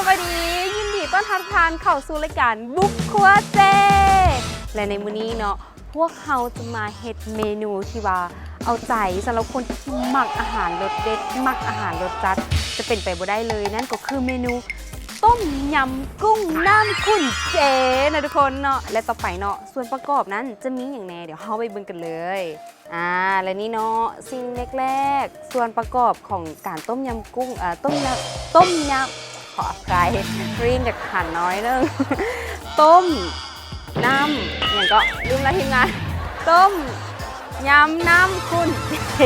วัสดียินดีต้อนรับทานเข้าสู่รายการบุกครัวเจและในมื้อนี้เนาะพวกเขาจะมาเฮ็ดเมนูที่ว่าเอาใจสำหรับคนที่มักอาหารรสเด็ดมักอาหารรสจัดจะเป็นไปบ่ได้เลยนั่นก็คือเมนูต้มยำกุ้งน้ำขุ่นเจนะทุกคนเนาะและต่อไปเนาะส่วนประกอบนั้นจะมีอย่างแน่เดี๋ยวเราไปเบิ่งกันเลยและนี่เนาะสิ่งแรกๆส่วนประกอบของการต้มยำกุ้งต้มยำขออภัยรีนจากขันน้อยนึงต้มน้ำอย่างก็ลืมแล้วทีมงานต้มยำน้ำขุ่นเจ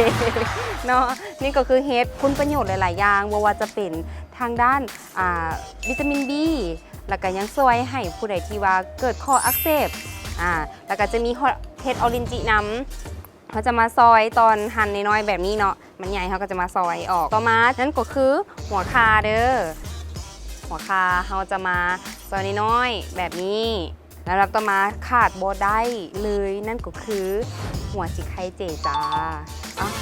เนาะนี่ก็คือเฮ็ดคุณประโยชน์หลายๆอย่างว่าจะเป็นทางด้านวิตามิน B แล้วก็ยังช่วยให้ผู้ใดที่ว่าเกิดคออักเสบแล้วก็จะมีเห็ดออรินจิน้ำเขาจะมาซอยตอนหั่นน้อยๆแบบนี้เนาะมันใหญ่เขาก็จะมาซอยออกต่อมานั่นก็คือหัวคาเด้อหัวคาเขาจะมาซอยน้อยๆแบบนี้แล้วต่อมาขาดบ่ได้เลยนั่นก็คือหัวจิไข่เจจ้า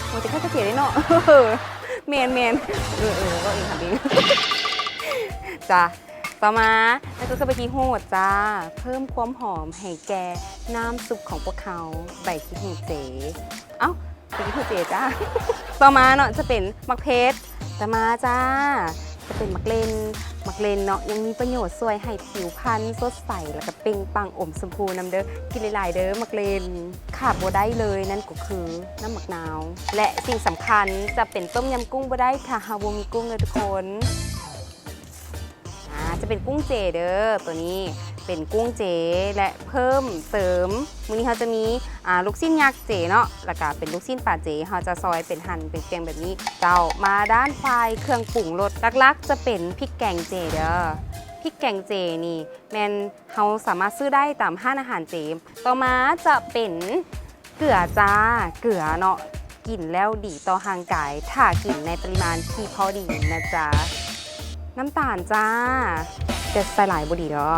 หัวจิไข่เจได้เนาะเมนก็เองค่ะพี่จ้าต่อมาแล้วก็สปาเกตตี้โฮดจ้าเพิ่มความหอมให้แก่น้ำซุปของพวกเขาใบขี้หูเจสปาเกตตี้โฮดเจจ้าต่อมาเนาะจะเป็นมักเพชรต่อมาจ้าจะเป็นมักเลนเนาะยังมีประโยชน์ช่วยให้ผิวพรรณสดใสแล้วก็เปล่งปลั่งอมชมพูน้ำเด้อกินหลายๆเด้อมักเลนขาดบ่ได้เลยนั่นก็คือน้ำมักนาวและสิ่งสำคัญจะเป็นต้มยำกุ้งบ่ได้ถ้าหากบ่มีกุ้งเลยทุกคนจะเป็นกุ้งเจเด้อตัวนี้เป็นกุ้งเจและเพิ่มเติมมื้อนี้เขาจะมีลูกชิ้นยักษ์เจเนาะแล้วก็เป็นลูกชิ้นปลาเจเขาจะซอยเป็นหั่นเป็นเกลียงแบบนี้เจ้ามาด้านควายเครื่องปรุงรสหลักๆจะเป็นพริกแกงเจเด้อพริกแกงเจนี่แมนเขาสามารถซื้อได้ตามห้างอาหารเจต่อมาจะเป็นเกลือจ้าเกลือเนาะกินแล้วดีต่อร่างกายถ้ากินในปริมาณที่พอดีนะจ๊ะน้ำตาลจ้าจะใส่หลายบดีเด้อ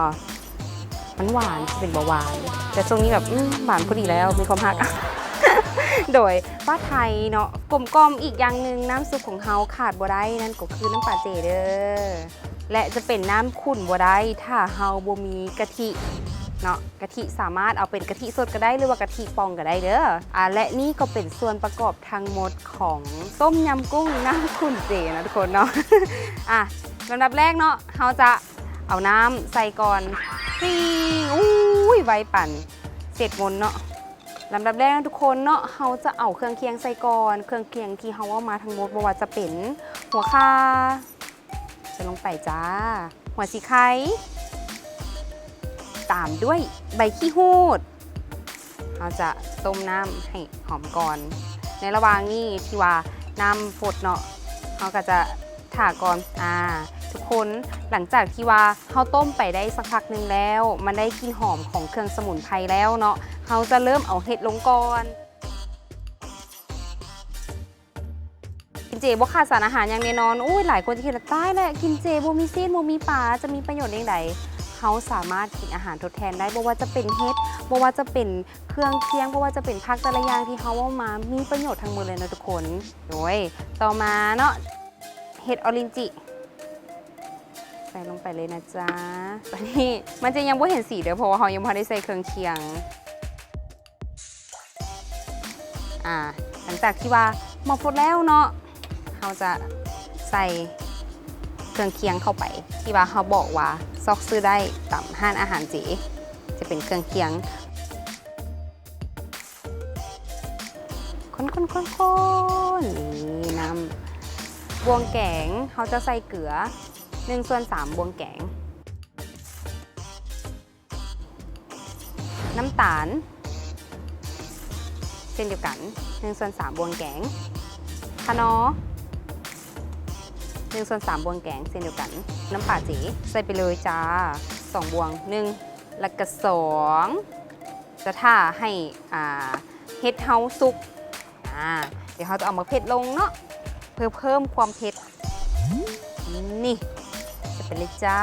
มันหวานจะเป็นเบาหวานแต่ตรงนี้แบบหวานพอดีแล้วมีความฮัก โดยป้าไทยเนาะกลมๆอีกอย่างหนึ่งน้ำซุปของเฮาขาดบ่ได้นั่นก็คือน้ำปลาเจเด้อและจะเป็นน้ำขุ่นบ่ได้ถ้าเฮาบ่มีกะทิเนาะกะทิสามารถเอาเป็นกะทิสดก็ได้หรือว่ากะทิปองก็ได้เด้อและนี่ก็เป็นส่วนประกอบทั้งหมดของต้มยำกุ้งน้ำขุ่นเจนะทุกคนเนาะ ลำดับแรกเนาะเขาจะเอาน้ำใส่ก่อนไวปั่นเสร็จมนเนาะลำดับแรกนะทุกคนเนาะเขาจะเอาเครื่องเคียงใส่ก่อนเครื่องเคียงที่เขาเอามาทั้งหมดว่าจะเป็นหัวข่าจะลงไปจ้าหัวสีไข่ตามด้วยใบขี้หูดเราจะต้มน้ำให้หอมก่อนในระหว่างนี้ที่ว่าน้ำฝดเนาะเขาก็จะถ่าก่อนทุกคนหลังจากที่ว่าเขาต้มไปได้สักพักหนึ่งแล้วมันได้กลิ่นหอมของเครื่องสมุนไพรแล้วเนาะเขาจะเริ่มเอาเห็ดลงก่อนกินเจบ่ขาดสารอาหารอย่างแน่นอนหลายคนจะคิดว่าตายแล้วกินเจบ่มีซีดบ่มีปลาจะมีประโยชน์อย่างไรเขาสามารถกินอาหารทดแทนได้บ่ว่าจะเป็นเห็ดบ่ว่าจะเป็นเครื่องเคียงบ่ว่าจะเป็นผักแต่ละอย่างที่เขาเอามามีประโยชน์ทั้งหมดเลยนะทุกคนโดยต่อมาเนาะเห็ดออรินจิใส่ลงไปเลยนะจ๊ะตอนนี้มันจะยังไม่เห็นสีเด้อเพราะว่าเขายังไม่ได้ใส่เครื่องเคียงหลังจากที่ว่าหมดแล้วเนาะเขาจะใส่เครื่องเคียงเข้าไปที่ว่าเขาบอกว่าซอกซื้อได้ตามห้างอาหารเจจะเป็นเครื่องเคียงคนนี่น้ำบวงแกงเขาจะใส่เกลือ1/3 บวงแกงน้ำตาลเช่นเดียวกัน1/3 บวงแกงคะน้อ1/3 บวงแกงเช่นเดียวกันน้ำปลาจีใส่ไปเลยจ้า2 บวง1แล้วก็2จะท่าให้เฮ็ดเฮาสุกเดี๋ยวเขาจะเอามาเผ็ดลงเนาะเพื่อเพิ่มความเผ็ดนี่จะเป็นเลยจ้า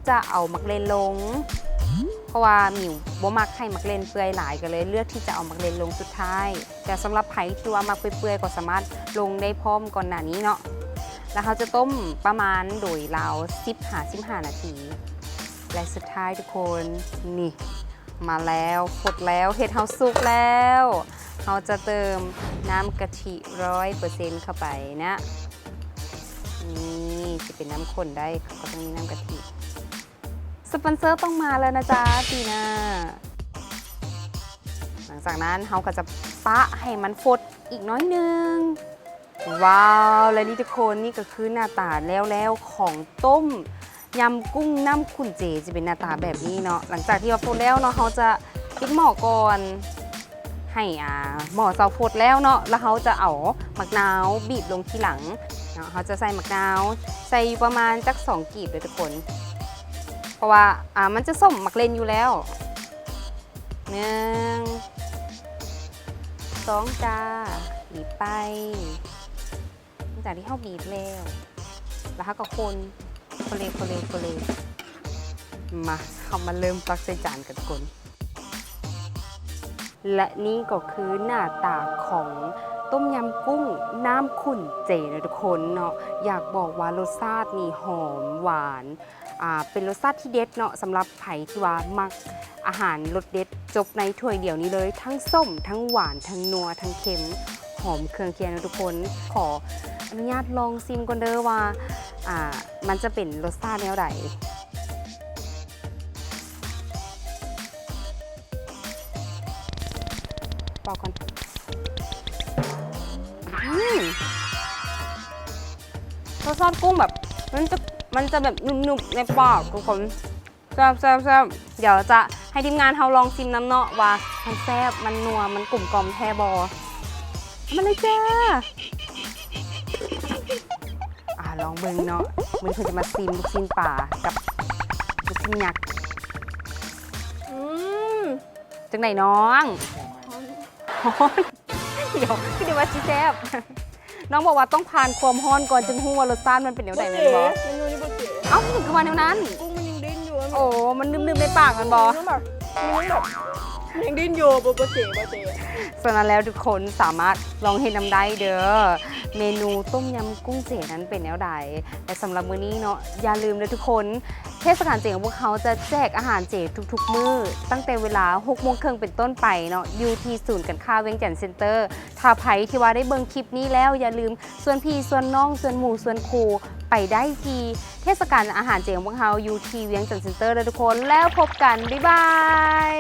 จะเอามักเลนลงเพราะว่ามิวบ่มักให้มักเลนเปื่อยหลายกันเลยเลือกที่จะเอามักเลนลงสุดท้ายแต่สำหรับไผ่ที่ว่ามักเปื่อยก็สามารถลงได้พร้อมก่อนหน้านี้เนาะ แล้วเขาจะต้มประมาณโดยราว15 นาที และสุดท้ายทุกคนนี่มาแล้วหดแล้วเห็ดเฮาสุกแล้วเราจะเติมน้ำกะทิ100%เข้าไปนะนี่จะเป็นน้ำข้นได้เขาก็ต้องมีน้ำกะทิสปอนเซอร์ต้องมาแล้วนะจ๊ะปีหน้าหลังจากนั้นเราก็จะปะให้มันฟดอีกน้อยนึงว้าวและนี่ทุกคนนี่ก็คือหน้าตาแล้วของต้มยำกุ้งน้ำขุ่นเจจะเป็นหน้าตาแบบนี้เนาะหลังจากที่เราฟดแล้วเนาะเขาจะปิดหม้อก่อนให้หม้อเตาฟดแล้วเนาะแล้วเขาจะเอามะนาวบีบลงทีหลังเนาะเขาจะใส่มะนาวใส่ประมาณจัก2 กีบเลยทุกคนเพราะว่ามันจะส้มมักเลนอยู่แล้ว1 2จ้าบีบไปหลังจากที่เขาบีบแล้วเขาก็คนมาเขามาเริ่มตักใส่จานกันทุกคนและนี่ก็คือหน้าตาของต้มยำกุ้งน้ำขุ่นเจนะทุกคนเนาะอยากบอกว่ารสชาตินี่หอมหวานเป็นรสชาติที่เด็ดเนาะสำหรับไผ่ที่ว่ามักอาหารรสเด็ดจบในถ้วยเดียวนี้เลยทั้งส้มทั้งหวานทั้งนัวทั้งเค็มหอมเครื่องเคียงนะทุกคนขออนุญาตลองซิมก่อนเด้อว่ามันจะเป็นรสชาติแนวไหนบอกก่อนรสชาติกุ้งแบบมันจะแบบนุ่มๆในปากทุกคนแซ่บเดี๋ยวจะให้ทีมงานเราลองชิมน้ำเนาะว่ามันแซ่บมันนัวมันกลุ่มกลอมแทบอมาเลยจ้าลองเบิ่งเนาะมือเพื่อจะมาซิมลูกชิ้นป่ากับลูกชิ้นยักษ์จังไหนน้องเดี๋ยวว่าชีแซบน้องบอกว่าต้องผ่านความฮ้อนก่อนจึงหู้ว่ารสชาติมันเป็นแนวไหนแม่นบ่เอ้ามันคือว่าแนวนั้นกุ้งมันยังดิ้นอยู่โอ้มันนึมๆในปากมันบ่มันยังดิ้นอยู่บ่เจ๋ส่วนนั้นแล้วทุกคนสามารถลองเห็นน้ำได้เด้อเมนูต้มยำกุ้งเจนั้นเป็นแนวใดแต่สำหรับมื้อนี้เนาะอย่าลืมเลยทุกคนเทศกาลเจของพวกเขาจะแจกอาหารเจทุกๆมื้อตั้งแต่เวลา 18:30 เป็นต้นไปเนาะอยู่ที่ศูนย์การค้าเวียงจันทน์เซ็นเตอร์ถ้าไผที่ว่าได้เบิ่งคลิปนี้แล้วอย่าลืมส่วนพี่ส่วนน้องส่วนหมู่ส่วนครูไปได้ที่เทศกาลอาหารเจของพวกเขาอยู่ที่เวียงจันทน์เซ็นเตอร์เลยทุกคนแล้วพบกันบ๊ายบาย